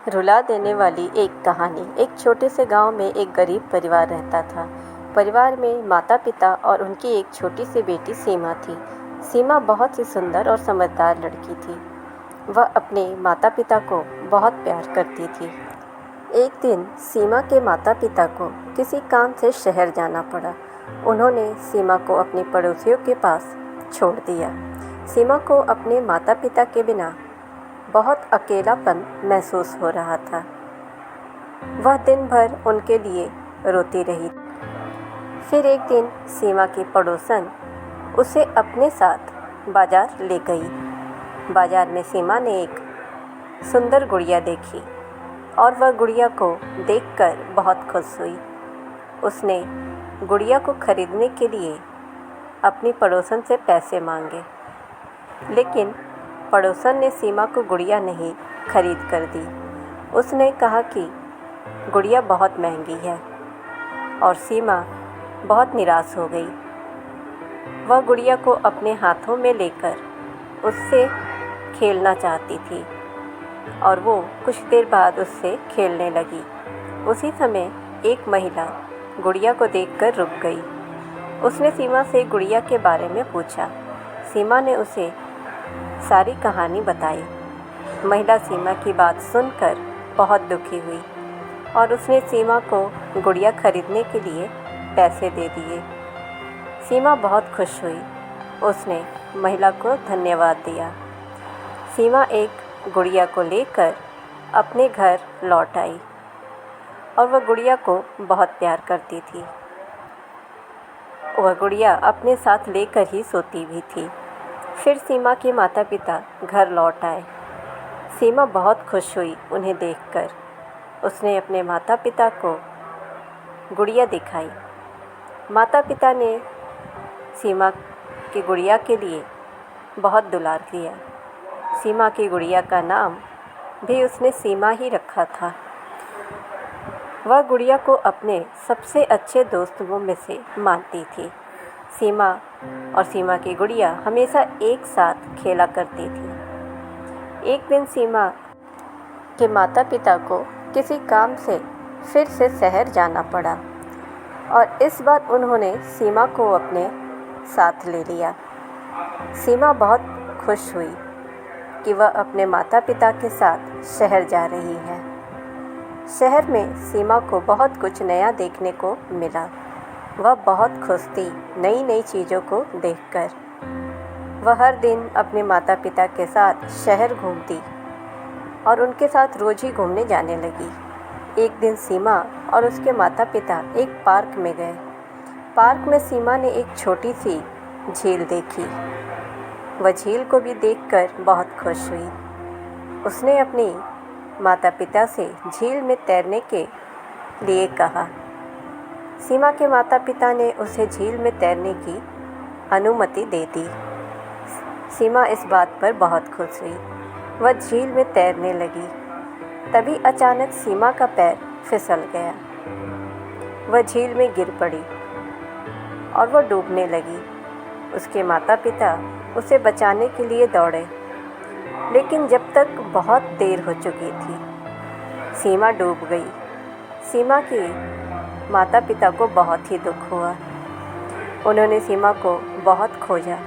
रुला देने वाली एक कहानी। एक छोटे से गांव में एक गरीब परिवार रहता था। परिवार में माता पिता और उनकी एक छोटी सी बेटी सीमा थी। सीमा बहुत ही सुंदर और समझदार लड़की थी। वह अपने माता पिता को बहुत प्यार करती थी। एक दिन सीमा के माता पिता को किसी काम से शहर जाना पड़ा। उन्होंने सीमा को अपनी पड़ोसियों के पास छोड़ दिया। सीमा को अपने माता पिता के बिना बहुत अकेलापन महसूस हो रहा था। वह दिन भर उनके लिए रोती रही। फिर एक दिन सीमा की पड़ोसन उसे अपने साथ बाजार ले गई। बाजार में सीमा ने एक सुंदर गुड़िया देखी और वह गुड़िया को देखकर बहुत खुश हुई। उसने गुड़िया को खरीदने के लिए अपनी पड़ोसन से पैसे मांगे, लेकिन पड़ोसन ने सीमा को गुड़िया नहीं खरीद कर दी। उसने कहा कि गुड़िया बहुत महंगी है और सीमा बहुत निराश हो गई। वह गुड़िया को अपने हाथों में लेकर उससे खेलना चाहती थी और वो कुछ देर बाद उससे खेलने लगी। उसी समय एक महिला गुड़िया को देखकर रुक गई। उसने सीमा से गुड़िया के बारे में पूछा। सीमा ने उसे सारी कहानी बताई। महिला सीमा की बात सुनकर बहुत दुखी हुई और उसने सीमा को गुड़िया खरीदने के लिए पैसे दे दिए। सीमा बहुत खुश हुई। उसने महिला को धन्यवाद दिया। सीमा एक गुड़िया को लेकर अपने घर लौट आई और वह गुड़िया को बहुत प्यार करती थी। वह गुड़िया अपने साथ लेकर ही सोती भी थी। फिर सीमा के माता पिता घर लौट आए। सीमा बहुत खुश हुई उन्हें देखकर। उसने अपने माता पिता को गुड़िया दिखाई। माता पिता ने सीमा की गुड़िया के लिए बहुत दुलार किया। सीमा की गुड़िया का नाम भी उसने सीमा ही रखा था। वह गुड़िया को अपने सबसे अच्छे दोस्तों में से मानती थी। सीमा और सीमा की गुड़िया हमेशा एक साथ खेला करती थी। एक दिन सीमा के माता पिता को किसी काम से फिर से शहर जाना पड़ा और इस बार उन्होंने सीमा को अपने साथ ले लिया। सीमा बहुत खुश हुई कि वह अपने माता पिता के साथ शहर जा रही है। शहर में सीमा को बहुत कुछ नया देखने को मिला। वह बहुत खुश थी नई नई चीज़ों को देखकर। वह हर दिन अपने माता पिता के साथ शहर घूमती और उनके साथ रोज़ ही घूमने जाने लगी। एक दिन सीमा और उसके माता पिता एक पार्क में गए। पार्क में सीमा ने एक छोटी सी झील देखी। वह झील को भी देखकर बहुत खुश हुई। उसने अपनी माता पिता से झील में तैरने के लिए कहा। सीमा के माता पिता ने उसे झील में तैरने की अनुमति दे दी। सीमा इस बात पर बहुत खुश हुई। वह झील में तैरने लगी। तभी अचानक सीमा का पैर फिसल गया। वह झील में गिर पड़ी और वह डूबने लगी। उसके माता पिता उसे बचाने के लिए दौड़े, लेकिन जब तक बहुत देर हो चुकी थी। सीमा डूब गई। सीमा के माता पिता को बहुत ही दुख हुआ। उन्होंने सीमा को बहुत खोजा,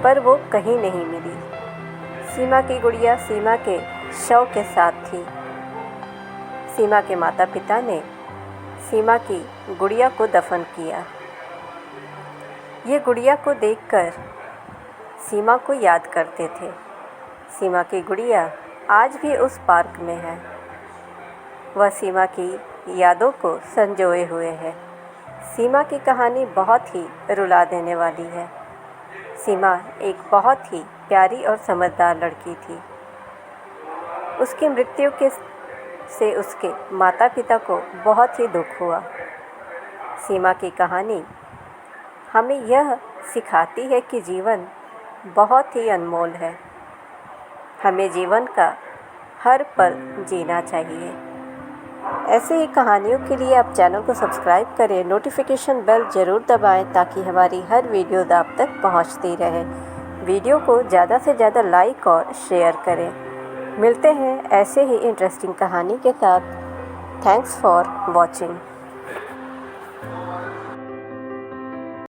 पर वो कहीं नहीं मिली। सीमा की गुड़िया सीमा के शव के साथ थी। सीमा के माता पिता ने सीमा की गुड़िया को दफन किया। ये गुड़िया को देखकर सीमा को याद करते थे। सीमा की गुड़िया आज भी उस पार्क में है। वह सीमा की यादों को संजोए हुए है। सीमा की कहानी बहुत ही रुला देने वाली है। सीमा एक बहुत ही प्यारी और समझदार लड़की थी। उसकी मृत्यु से उसके माता पिता को बहुत ही दुख हुआ। सीमा की कहानी हमें यह सिखाती है कि जीवन बहुत ही अनमोल है। हमें जीवन का हर पल जीना चाहिए। ऐसे ही कहानियों के लिए आप चैनल को सब्सक्राइब करें, नोटिफिकेशन बेल ज़रूर दबाएं ताकि हमारी हर वीडियो आप तक पहुंचती रहे। वीडियो को ज़्यादा से ज़्यादा लाइक और शेयर करें। मिलते हैं ऐसे ही इंटरेस्टिंग कहानी के साथ। Thanks for watching.